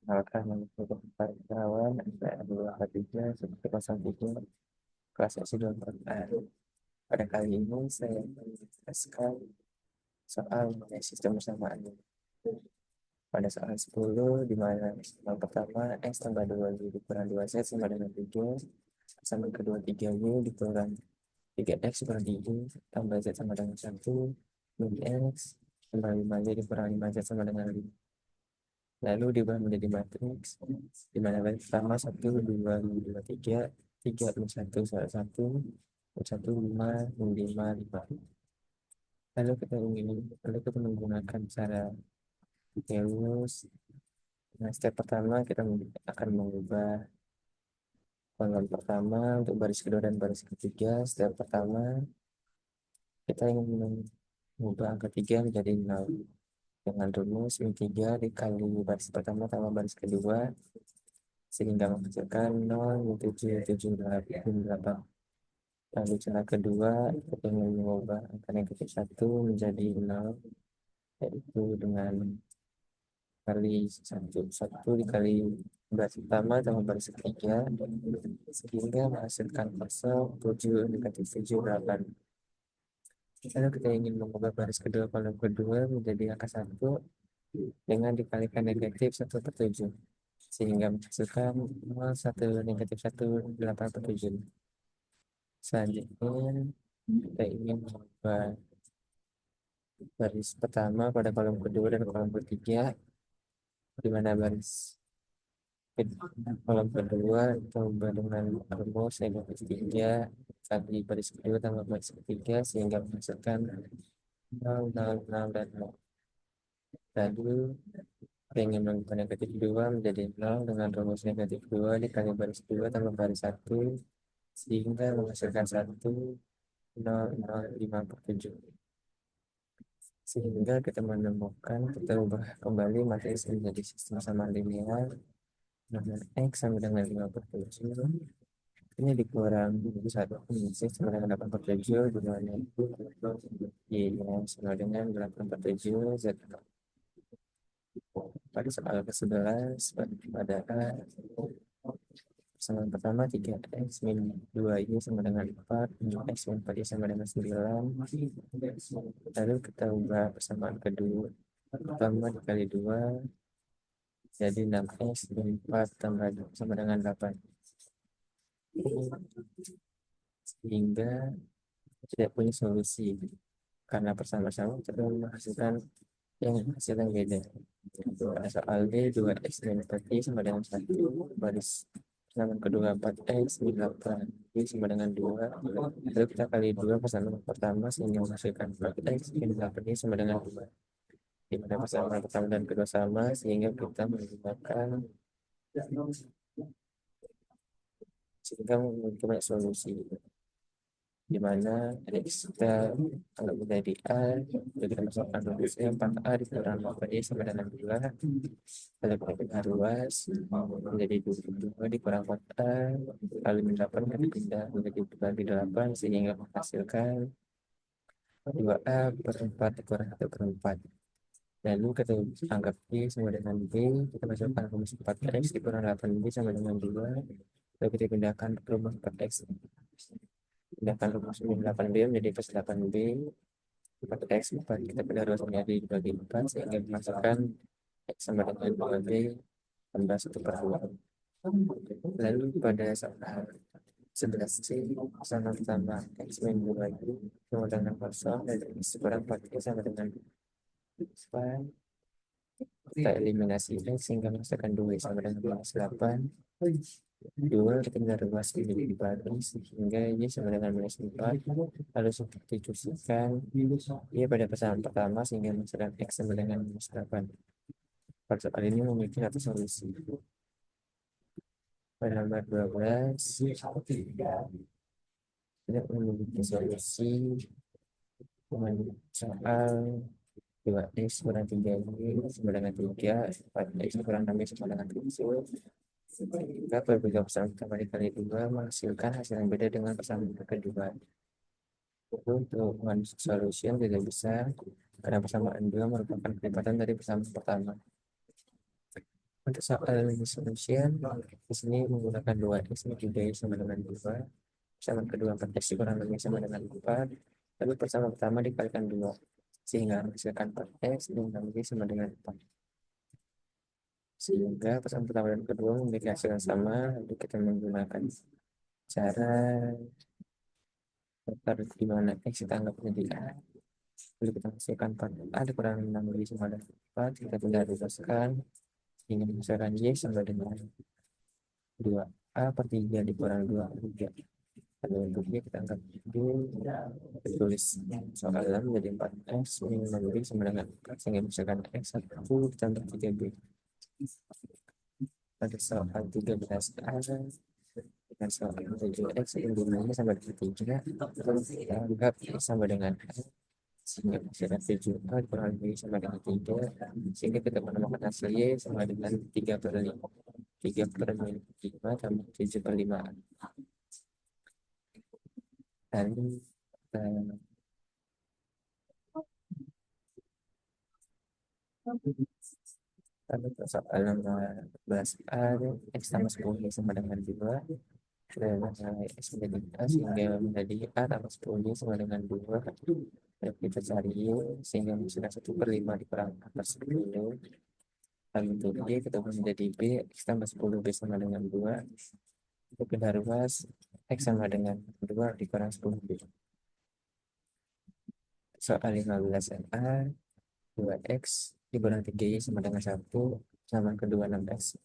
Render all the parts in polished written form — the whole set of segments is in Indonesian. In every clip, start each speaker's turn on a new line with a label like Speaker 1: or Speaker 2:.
Speaker 1: Mengenalkan kawan dua ketiga seperti pasal tiga kelas S2 pada kali ini saya menjelaskan soal mengenai sistem persamaan pada soal 10 di mana soal pertama X tambah 2Y dikurang 2Z sama dengan 3 sama kedua 3Y dikurang 3X dikurang 3 tambah Z sama dengan 1 min X tambah 5Y dikurang 5Z sama dengan 5 lalu diubah menjadi matriks di mana baris pertama 1 2 2 3 3 1 1 1 5 5 5 lalu kita menggunakan cara Gauss. Nah, step pertama kita akan mengubah kolom pertama untuk baris kedua dan baris ketiga. Step pertama kita ingin mengubah angka 3 menjadi 0 dengan rumus min 3 dikali baris pertama tambah baris kedua sehingga menghasilkan 0 min 7 7 8. Lalu cara kedua kita ingin mengubah angka negatif 1 menjadi 0 yaitu dengan kali satu dikali baris pertama tambah baris ketiga sehingga menghasilkan kosong 7 negatif 7 8. Lalu kita ingin mengubah baris kedua kolom kedua menjadi angka 1 dengan dikalikan negatif 1 per 7 sehingga menghasilkan 0 1 negatif 1 8 per 7. Selanjutnya kita ingin mengubah baris pertama pada kolom kedua dan kolom ketiga di mana baris kolom kedua tambah dengan rumus negatif 3 kali baris kedua tambah baris ketiga sehingga menghasilkan 0 0 0 dan 0. Lalu ingin mengubah negatif 2 menjadi 0 dengan rumus negatif 2 dikali baris 2 tambah baris 1 sehingga menghasilkan 1 0 0 5 per 7. Sehingga kita menemukan kita ubah kembali matriks menjadi sistem sama linear dengan X sama dengan 5 per 7 ini dikurang 1 sama dengan 8 per 7 di mana Y sama dengan 8 per 7 Z. Pada soal ke-11 pada persamaan pertama 3X min 2Y sama dengan 4 min X min 4Y sama dengan 9. Lalu kita ubah persamaan kedua pertama dikali 2 jadi 6X min 4 tambah 2 sama dengan 8 sehingga tidak punya solusi karena bersama-sama kita menghasilkan hasil yang beda. Pada soal D 2X min 4Y sama dengan 1 baris persamaan kedua 4X min 8 Y sama dengan 2 lalu kita kali 2 persamaan pertama sehingga menghasilkan 4X min 8Y sama dengan 2 di mana persamaan pertama dan kedua sama sehingga kita menggunakan solusi di mana kita kalau menjadi A jadi kita masukkan rumusnya 4A dikurang 8Y sama dengan 2 lalu kita pindah ruas menjadi 2 dikurang 4A kali 8 kita pindah menjadi 2 8 sehingga menghasilkan 2A per 4 dikurang 1 per 4. Lalu kita anggap Y sama dengan B, kita masukkan rumus 4X dikurang 8B sama dengan 2 lalu kita pindahkan rumus 4X pindahkan rumus 8B menjadi plus 8B 4X 4 kita pindah ruas menjadi dibagi 4 sehingga menghasilkan X sama dengan 2B tambah 1 per 2. Lalu pada soal 11C sama X min 2Y sama dengan kosong dan X kurang 4Y sama dengan 4. Kita eliminasi X sehingga menghasilkan 2 sama dengan minus 8 2 kita pindah ruas ini dibagi sehingga Y sama dengan minus 4 lalu substitusikan Y pada persamaan pertama sehingga menghasilkan X sama dengan minus 8. Pada soal ini memiliki satu solusi. Pada nomor 12 tidak memiliki solusi dengan soal 2X kurang 3Y sama dengan 3 4X kurang 6Y sama dengan 7 sehingga perbedaan persamaan pertama dikali 2 menghasilkan hasil yang beda dengan persamaan kedua. Untuk one solution tidak bisa karena persamaan dua merupakan kelipatan dari persamaan pertama. Untuk soal solution, di sini menggunakan 2x ini 3y sama dengan 2. Persamaan kedua 4x dikurang dengan sama dengan 4. Lalu persamaan pertama dikalikan 2. Sehingga menghasilkan 4x dan y sama dengan 4. Sehingga persamaan pertama dan kedua memiliki hasil yang sama. Lalu kita menggunakan cara di mana x kita anggap menjadi a. Lalu kita hasilkan 4a dikurangi 6y sama dengan 4. Kita tinggal rumuskan sehingga menghasilkan y sama dengan 2a per 3 dikurang 2 per 3. Lalu untuk y kita angkat tulis soal dalam menjadi 4x min 6y sama dengan 4 sehingga misalkan x 1 ditambah 3b. Pada soal 13a dengan soal 7x yang dimana sama dengan 3 kita anggap x sama dengan a sehingga misalkan 7a dikurang y sama dengan 3 sehingga kita menemukan hasil y sama dengan 3 per 5. 3 per 5 tambah 7 per 5. Lalu soal nomor 11a x tambah 10 sama dengan 2 dan x menjadi a sehingga menjadi a tambah 10 sama dengan 2. Dan kita cari y sehingga sudah 1 per 5 dikurang a per 10. Lalu untuk y kita menjadi b x tambah 10 b sama dengan 2. Untuk kita ruas x sama dengan 2 dikurang 10 b. Soal 15a 2x dikurang 3y sama dengan 1 sama kedua 6x.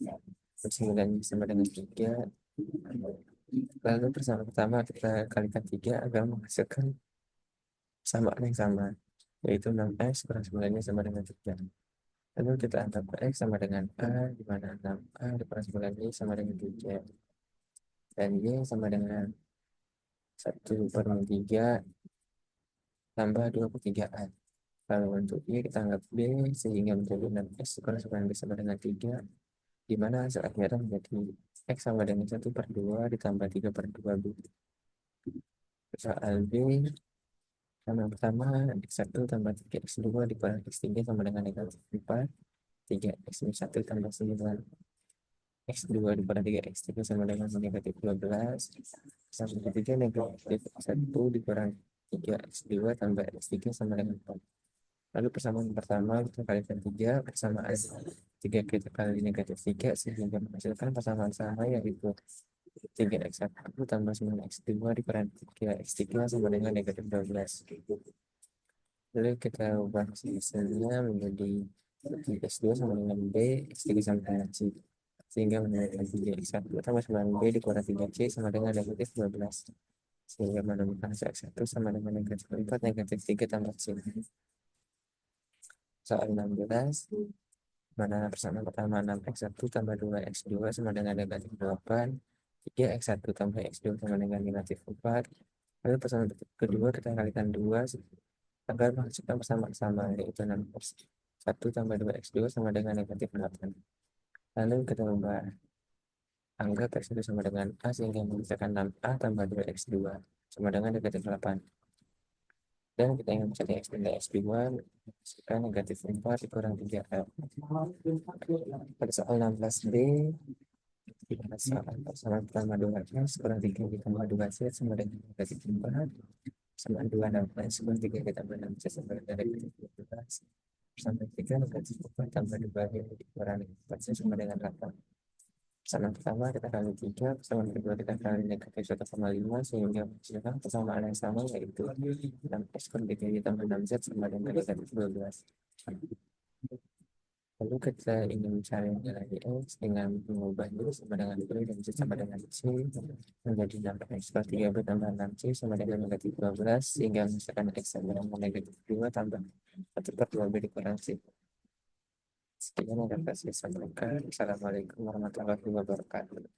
Speaker 1: 9 sama dengan 3. Lalu persamaan pertama kita kalikan 3 agar menghasilkan persamaan yang sama, yaitu 6x kurang 9 sama dengan 3. Lalu kita anggap x sama dengan a, di mana 6a dikurang 9y sama dengan 3. Dan y sama dengan 1 per 3 tambah 2 per 3a. Kalau untuk y kita anggap b sehingga menjadi 6x kurang 9b sama dengan 3. Di mana hasil akhirnya menjadi x sama dengan 1 per 2 ditambah 3 per 2b. Soal b, yang pertama x1 tambah 3x2 dikurang x3 sama dengan negatif 4. 3x1 tambah 9 x2 dikurang 3x3 sama dengan negatif 12. Sama 3 negatif x1 dikurang 3x2 tambah x3 sama dengan 4. Lalu persamaan pertama kita kalikan 3, persamaan 3 kita kali negatif 3 sehingga menghasilkan persamaan sama yaitu 3x1 tambah 9x2 dikurang 3x3 sama dengan negatif 12. Lalu kita ubah hasilnya menjadi 3x2 sama dengan b, x3 sama dengan c. Sehingga menemukan 3x1 tambah 9b dikurang 3c sama dengan negatif 12. Sehingga menemukan hasil x1 sama dengan negatif 4, negatif 3 tambah c. Soal 16, mana persamaan pertama 6x1 tambah 2x2 sama dengan negatif 8. 3x1 tambah x2 sama dengan negatif 4. Lalu persamaan kedua kita kalikan 2 agar menghasilkan persamaan sama yaitu 6x1 tambah 2x2 sama dengan negatif 8. Lalu kita ubah anggap x1 sama dengan a sehingga menghasilkan 6a tambah 2x2 sama dengan negatif 8. Dan kita ingin mencari x dan x2 menghasilkan negatif 4 dikurang 3a. Pada soal 16b, kita soal persamaan pertama 2x kurang 3 ditambah 2c sama dengan negatif 4 sama 2 16 kurang 3 ditambah 6c sama dengan negatif 12. Persamaan 3 negatif 4 tambah 2 dikurang 4c sama dengan 8. Persamaan pertama kita kali 3, persamaan kedua kita kali negatif 1,5 sehingga menghasilkan persamaan yang sama yaitu 6x kurang 3 ditambah 6z sama dengan negatif 12. Lalu kita ingin mencari nilai x dengan mengubah y sama dengan b dan z sama dengan c menjadi 6x plus 3b tambah 6c sama dengan negatif 12 sehingga menghasilkan x sama dengan negatif 2 tambah 1 per 2b dikurang c. Sekian yang dapat saya sampaikan. Assalamualaikum warahmatullahi wabarakatuh.